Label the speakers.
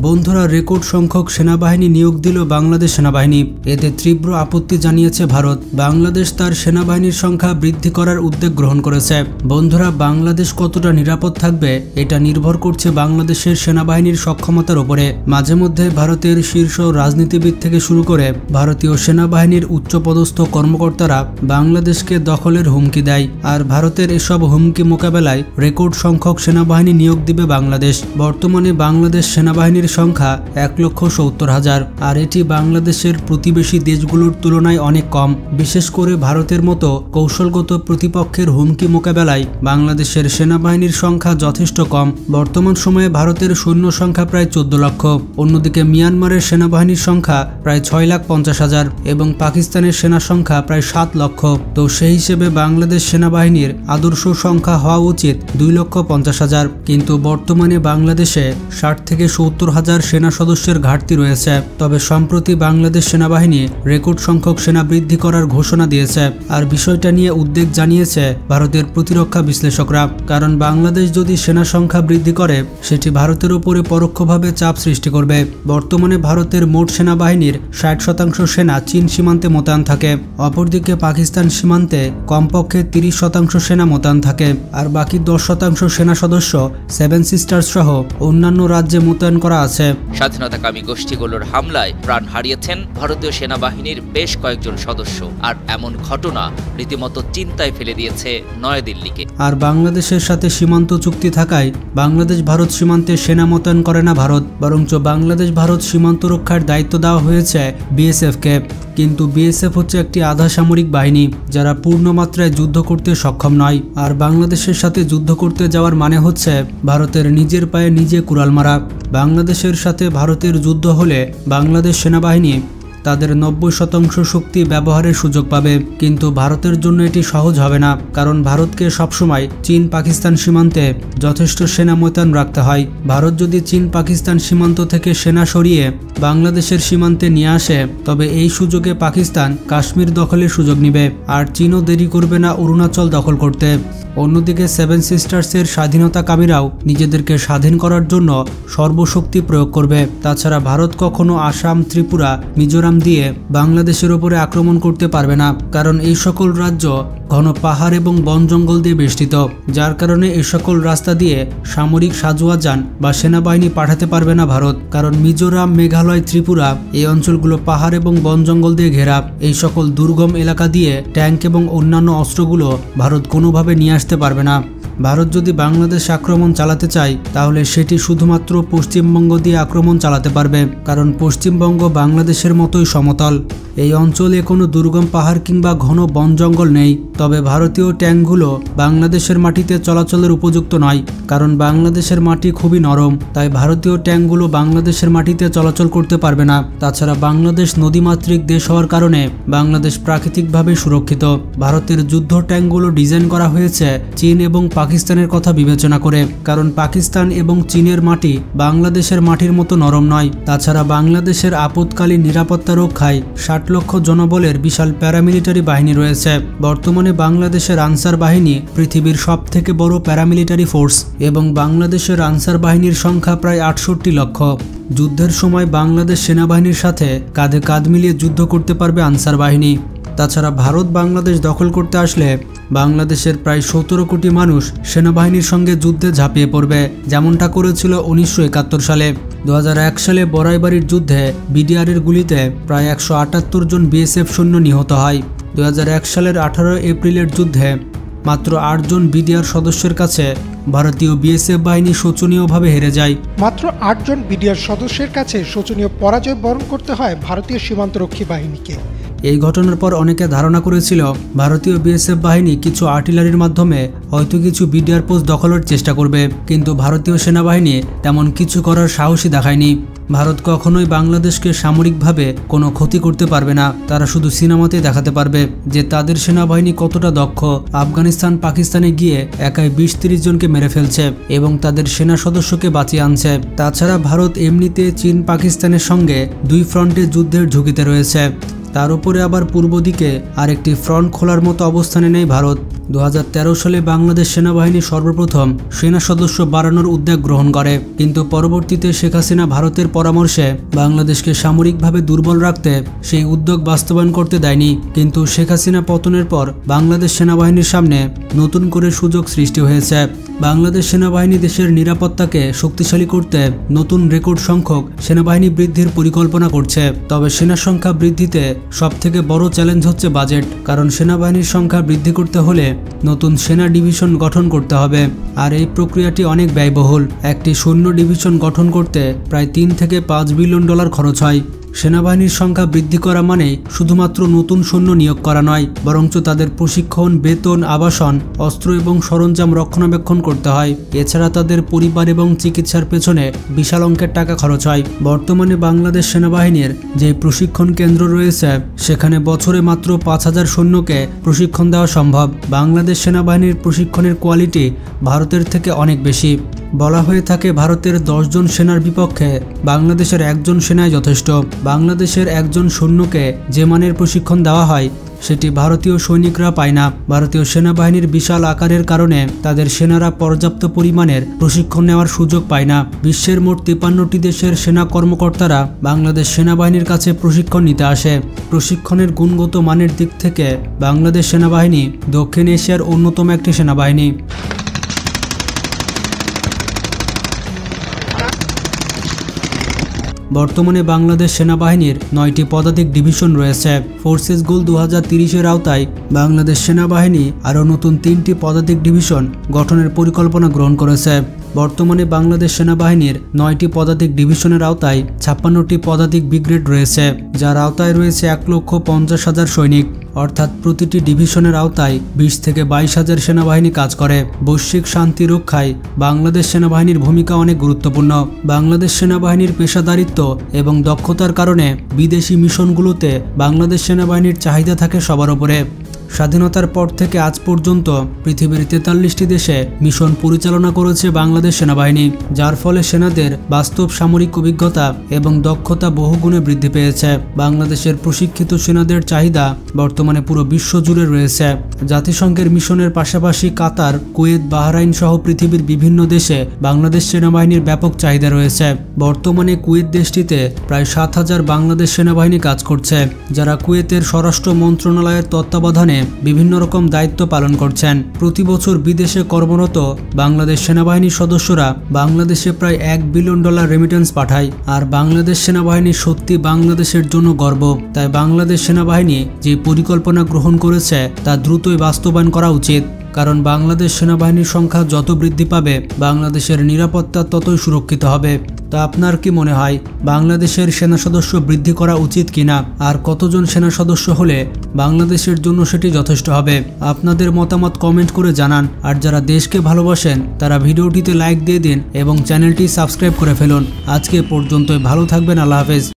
Speaker 1: বন্ধুরা, রেকর্ড সংখ্যক সেনাবাহিনী নিয়োগ দিল বাংলাদেশ সেনাবাহিনী। এতে তীব্র আপত্তি জানিয়েছে ভারত। বাংলাদেশ তার সেনাবাহিনীর সংখ্যা বৃদ্ধি করার উদ্যোগ গ্রহণ করেছে। বন্ধুরা, বাংলাদেশ কতটা নিরাপদ থাকবে এটা নির্ভর করছে বাংলাদেশের সেনাবাহিনীর সক্ষমতার উপরে। মাঝে মধ্যে ভারতের শীর্ষ রাজনীতিবিদ থেকে শুরু করে ভারতীয় সেনাবাহিনীর উচ্চপদস্থ কর্মকর্তারা বাংলাদেশকে দখলের হুমকি দেয়। আর ভারতের এসব হুমকি মোকাবেলায় রেকর্ড সংখ্যক সেনাবাহিনী নিয়োগ দিবে বাংলাদেশ। বর্তমানে বাংলাদেশ সেনাবাহিনীর সংখ্যা 1,70,000, আর এটি বাংলাদেশের প্রতিবেশী দেশগুলোর তুলনায় অনেক কম। বিশেষ করে ভারতের মতো কৌশলগত প্রতিপক্ষের হুমকি মোকাবেলায় বাংলাদেশের সেনাবাহিনীর সংখ্যা যথেষ্ট কম। বর্তমান সময়ে ভারতের সৈন্য সংখ্যা প্রায় 14 লক্ষ। অন্যদিকে মিয়ানমারের সেনাবাহিনীর সংখ্যা প্রায় 6,50,000 এবং পাকিস্তানের সেনা সংখ্যা প্রায় 7 লক্ষ। তো সেই হিসেবে বাংলাদেশ সেনাবাহিনীর আদর্শ সংখ্যা হওয়া উচিত 2,50,000। কিন্তু বর্তমানে বাংলাদেশে 60 থেকে 70,000 সেনা সদস্যের ঘাটতি রয়েছে। তবে সম্প্রতি বাংলাদেশ সেনাবাহিনী রেকর্ড সংখ্যক সেনা বৃদ্ধি করার ঘোষণা দিয়েছে। আর বিষয়টা নিয়ে উদ্বেগ জানিয়েছে ভারতের প্রতিরক্ষা বিশ্লেষকরা। কারণ বাংলাদেশ যদি সেনা সংখ্যা বৃদ্ধি করে সেটি ভারতের উপরে পরোক্ষভাবে চাপ সৃষ্টি করবে। বর্তমানে ভারতের মোট সেনাবাহিনীর 60% সেনা চীন সীমান্তে মোতায়েন থাকে। অপরদিকে পাকিস্তান সীমান্তে কমপক্ষে 30% সেনা মোতায়েন থাকে। আর বাকি 10% সেনা সদস্য সেভেন সিস্টার্স সহ অন্যান্য রাজ্যে মোতায়েন করা আছে।
Speaker 2: স্বাধীনতাকামী গোষ্ঠীগুলোর হামলায় প্রাণ হারিয়েছেন ভারতীয় সেনাবাহিনীর বেশ কয়েকজন সদস্য। আর এমন ঘটনা রীতিমতো চিন্তায় ফেলে দিয়েছে নয়াদিল্লিকে।
Speaker 1: আর বাংলাদেশের সাথে সীমান্ত চুক্তি থাকায় বাংলাদেশ ভারত সীমান্তে সেনা মোতায়েন করে না ভারত, বরঞ্চ বাংলাদেশ ভারত সীমান্ত রক্ষার দায়িত্ব দেওয়া হয়েছে বিএসএফকে। কিন্তু বিএসএফ হচ্ছে একটি আধা সামরিক বাহিনী যারা পূর্ণ মাত্রায় যুদ্ধ করতে সক্ষম নয়। আর বাংলাদেশের সাথে যুদ্ধ করতে যাওয়ার মানে হচ্ছে ভারতের নিজের পায়ে নিজে কুড়াল মারা। বাংলাদেশের সাথে ভারতের যুদ্ধ হলে বাংলাদেশ সেনাবাহিনী তাদের 90% শক্তি ব্যবহারের সুযোগ পাবে। কিন্তু ভারতের জন্য এটি সহজ হবে না, কারণ ভারতকে সবসময় চীন পাকিস্তান সীমান্তে যথেষ্ট সেনা মোতায়েন রাখতে হয়। ভারত যদি চীন পাকিস্তান সীমান্ত থেকে সেনা সরিয়ে বাংলাদেশের সীমান্তে নিয়ে আসে তবে এই সুযোগে পাকিস্তান কাশ্মীর দখলের সুযোগ নেবে। আর চীনও দেরি করবে না অরুণাচল দখল করতে। অন্যদিকে সেভেন সিস্টার্সের স্বাধীনতাকামীরাও নিজেদেরকে স্বাধীন করার জন্য সর্বশক্তি প্রয়োগ করবে। তাছাড়া ভারত কখনো আসাম, ত্রিপুরা, মিজোরাম দিয়ে বাংলাদেশের ওপরে আক্রমণ করতে পারবে না, কারণ এই সকল রাজ্য ঘন পাহাড় এবং বন জঙ্গল দিয়ে বেষ্টিত। যার কারণে এই সকল রাস্তা দিয়ে সামরিক সাজোয়া যান বা সেনাবাহিনী পাঠাতে পারবে না ভারত। কারণ মিজোরাম, মেঘালয়, ত্রিপুরা এই অঞ্চলগুলো পাহাড় এবং বন জঙ্গল দিয়ে ঘেরা। এই সকল দুর্গম এলাকা দিয়ে ট্যাঙ্ক এবং অন্যান্য অস্ত্রগুলো ভারত কোনোভাবে নিয়ে আসতে পারবে না। ভারত যদি বাংলাদেশ আক্রমণ চালাতে চায় তাহলে সেটি শুধুমাত্র পশ্চিমবঙ্গ দিয়ে আক্রমণ চালাতে পারবে, কারণ পশ্চিমবঙ্গ বাংলাদেশের মতোই সমতল। এই অঞ্চলে কোনো দুর্গম পাহাড় কিংবা ঘন বন জঙ্গল নেই। তবে ভারতীয় ট্যাঙ্কগুলো বাংলাদেশের মাটিতে চলাচলের উপযুক্ত নয়, কারণ বাংলাদেশের মাটি খুবই নরম। তাই ভারতীয় ট্যাঙ্কগুলো বাংলাদেশের মাটিতে চলাচল করতে পারবে না। তাছাড়া বাংলাদেশ নদীমাতৃক দেশ হওয়ার কারণে বাংলাদেশ প্রাকৃতিকভাবে সুরক্ষিত। ভারতের যুদ্ধ ট্যাঙ্কগুলো ডিজাইন করা হয়েছে চীন এবং পাকিস্তানের কথা বিবেচনা করে, কারণ পাকিস্তান এবং চীনের মাটি বাংলাদেশের মাটির মতো নরম নয়। তাছাড়া বাংলাদেশের আপৎকালীন নিরাপত্তা রক্ষায় 60 লক্ষ জনবলের বিশাল প্যারামিলিটারি বাহিনী রয়েছে। বর্তমানে বাংলাদেশের আনসার বাহিনী পৃথিবীর সবথেকে বড় প্যারামিলিটারি ফোর্স এবং বাংলাদেশের আনসার বাহিনীর সংখ্যা প্রায় 68 লক্ষ। যুদ্ধের সময় বাংলাদেশ সেনাবাহিনীর সাথে কাঁধে কাঁধ মিলিয়ে যুদ্ধ করতে পারবে আনসার বাহিনী। তাছাড়া ভারত বাংলাদেশ দখল করতে আসলে বাংলাদেশের প্রায় 17 কোটি মানুষ সেনাবাহিনীর সঙ্গে যুদ্ধে ঝাঁপিয়ে পড়বে, যেমনটা করেছিল 1971 সালে। 2001 সালে বড়াইবাড়ির যুদ্ধে বিডিআরের গুলিতে প্রায় 178 জন বিএসএফ সৈন্য নিহত হয়। 2001 সালের 18 এপ্রিলের যুদ্ধে মাত্র 8 জন বিডিআর সদস্যের কাছে ভারতীয় বিএসএফ বাহিনী শোচনীয়ভাবে হেরে যায়।
Speaker 3: মাত্র 8 জন বিডিআর সদস্যের কাছে শোচনীয় পরাজয় বরণ করতে হয় ভারতীয় সীমান্তরক্ষী বাহিনীকে।
Speaker 1: এই ঘটনার পর অনেকে ধারণা করেছিল ভারতীয় বিএসএফ বাহিনী কিছু আর্টিলারির মাধ্যমে হয়তো কিছু বিডিআর পোস্ট দখলের চেষ্টা করবে, কিন্তু ভারতীয় সেনাবাহিনী তেমন কিছু করার সাহসই দেখায়নি। ভারত কখনোই বাংলাদেশকে সামরিকভাবে কোনো ক্ষতি করতে পারবে না। তারা শুধু সিনেমাতে দেখাতে পারবে যে তাদের সেনাবাহিনী কতটা দক্ষ। আফগানিস্তান, পাকিস্তানে গিয়ে একাই 20-30 জনকে মেরে ফেলছে এবং তাদের সেনা সদস্যকে বাঁচিয়ে আনছে। তাছাড়া ভারত এমনিতে চীন পাকিস্তানের সঙ্গে 2 ফ্রন্টে যুদ্ধের ঝুঁকিতে রয়েছে। তার উপরে আবার পূর্ব দিকে আরেকটি ফ্রন্ট খোলার মতো অবস্থানে নেই ভারত। 2013 সালে বাংলাদেশ সেনাবাহিনী সর্বপ্রথম সেনা সদস্য বাড়ানোর উদ্যোগ গ্রহণ করে, কিন্তু পরবর্তীতে শেখ হাসিনা ভারতের পরামর্শে বাংলাদেশকে সামরিকভাবে দুর্বল রাখতে সেই উদ্যোগ বাস্তবায়ন করতে দেয়নি। কিন্তু শেখ হাসিনা পতনের পর বাংলাদেশ সেনাবাহিনীর সামনে নতুন করে সুযোগ সৃষ্টি হয়েছে। বাংলাদেশ সেনাবাহিনী দেশের নিরাপত্তাকে শক্তিশালী করতে নতুন রেকর্ড সংখ্যক সেনাবাহিনী বৃদ্ধির পরিকল্পনা করছে। তবে সেনা সংখ্যা বৃদ্ধিতে সবথেকে বড় চ্যালেঞ্জ হচ্ছে বাজেট, কারণ সেনাবাহিনীর সংখ্যা বৃদ্ধি করতে হলে নতুন সেনা ডিভিশন গঠন করতে হবে, আর এই প্রক্রিয়াটি অনেক ব্যয়বহুল। একটি সৈন্য ডিভিশন গঠন করতে প্রায় 3 থেকে 5 বিলিয়ন ডলার খরচ হয়। সেনাবাহিনীর সংখ্যা বৃদ্ধি করা মানে শুধুমাত্র নতুন সৈন্য নিয়োগ করা নয়, বরঞ্চ তাদের প্রশিক্ষণ, বেতন, আবাসন, অস্ত্র এবং সরঞ্জাম রক্ষণাবেক্ষণ করতে হয়। এছাড়া তাদের পরিবার এবং চিকিৎসার পেছনে বিশাল অঙ্কের টাকা খরচ হয়। বর্তমানে বাংলাদেশ সেনাবাহিনীর যে প্রশিক্ষণ কেন্দ্র রয়েছে সেখানে বছরে মাত্র 5000 সৈন্যকে প্রশিক্ষণ দেওয়া সম্ভব। বাংলাদেশ সেনাবাহিনীর প্রশিক্ষণের কোয়ালিটি ভারতের থেকে অনেক বেশি। বলা হয়ে থাকে ভারতের 10 জন সেনার বিপক্ষে বাংলাদেশের 1 জন সেনাই যথেষ্ট। বাংলাদেশের 1 জন সৈন্যকে যে মানের প্রশিক্ষণ দেওয়া হয় সেটি ভারতীয় সৈনিকরা পায় না। ভারতীয় সেনাবাহিনীর বিশাল আকারের কারণে তাদের সেনারা পর্যাপ্ত পরিমাণের প্রশিক্ষণ নেওয়ার সুযোগ পায় না। বিশ্বের মোট 53টি দেশের সেনা কর্মকর্তারা বাংলাদেশ সেনাবাহিনীর কাছে প্রশিক্ষণ নিতে আসে। প্রশিক্ষণের গুণগত মানের দিক থেকে বাংলাদেশ সেনাবাহিনী দক্ষিণ এশিয়ার অন্যতম একটি সেনাবাহিনী। বর্তমানে বাংলাদেশ সেনাবাহিনীর 9টি পদাতিক ডিভিশন রয়েছে। ফোর্সেস গোল 2030-এর আওতায় বাংলাদেশ সেনাবাহিনী আরও নতুন 3টি পদাতিক ডিভিশন গঠনের পরিকল্পনা গ্রহণ করেছে। বর্তমানে বাংলাদেশ সেনাবাহিনীর 9টি পদাতিক ডিভিশনের আওতায় 56টি পদাতিক ব্রিগেড রয়েছে, যার আওতায় রয়েছে 1,50,000 সৈনিক। অর্থাৎ প্রতিটি ডিভিশনের আওতায় 20 থেকে 22,000 সেনাবাহিনী কাজ করে। বৈশ্বিক শান্তি রক্ষায় বাংলাদেশ সেনাবাহিনীর ভূমিকা অনেক গুরুত্বপূর্ণ। বাংলাদেশ সেনাবাহিনীর পেশাদারিত্ব এবং দক্ষতার কারণে বিদেশি মিশনগুলোতে বাংলাদেশ সেনাবাহিনীর চাহিদা থাকে সবার উপরে। স্বাধীনতার পর থেকে আজ পর্যন্ত পৃথিবীর 43টি দেশে মিশন পরিচালনা করেছে বাংলাদেশ সেনাবাহিনী, যার ফলে সেনাদের বাস্তব সামরিক অভিজ্ঞতা এবং দক্ষতা বহুগুণে বৃদ্ধি পেয়েছে। বাংলাদেশের প্রশিক্ষিত সেনাদের চাহিদা বর্তমানে পুরো বিশ্ব জুড়ে রয়েছে। জাতিসংঘের মিশনের পাশাপাশি কাতার, কুয়েত, বাহরাইন সহ পৃথিবীর বিভিন্ন দেশে বাংলাদেশ সেনাবাহিনীর ব্যাপক চাহিদা রয়েছে। বর্তমানে কুয়েত দেশটিতে প্রায় 7000 বাংলাদেশ সেনাবাহিনী কাজ করছে, যারা কুয়েতের স্বরাষ্ট্র মন্ত্রণালয়ের তত্ত্বাবধানে বিভিন্ন রকম দায়িত্ব পালন করছেন। প্রতি বছর বিদেশে কর্মরত বাংলাদেশ সেনাবাহিনীর সদস্যরা বাংলাদেশে প্রায় $1 বিলিয়ন রেমিটেন্স পাঠায়। আর বাংলাদেশ সেনাবাহিনী সত্যি বাংলাদেশের জন্য গর্ব। তাই বাংলাদেশ সেনাবাহিনী যে পরিকল্পনা গ্রহণ করেছে তা দ্রুতই বাস্তবায়ন করা উচিত, কারণ বাংলাদেশ সেনাবাহিনীর সংখ্যা যত বৃদ্ধি পাবে বাংলাদেশের নিরাপত্তা ততই সুরক্ষিত হবে। তা আপনার কি মনে হয়, বাংলাদেশের সেনা সদস্য বৃদ্ধি করা উচিত কিনা? আর কতজন সেনা সদস্য হলে বাংলাদেশের জন্য সেটি যথেষ্ট হবে? আপনাদের মতামত কমেন্ট করে জানান। আর যারা দেশকে ভালোবাসেন তারা ভিডিওটিতে লাইক দিয়ে দিন এবং চ্যানেলটি সাবস্ক্রাইব করে ফেলুন। আজকে পর্যন্তই, ভালো থাকবেন। আল্লাহ হাফেজ।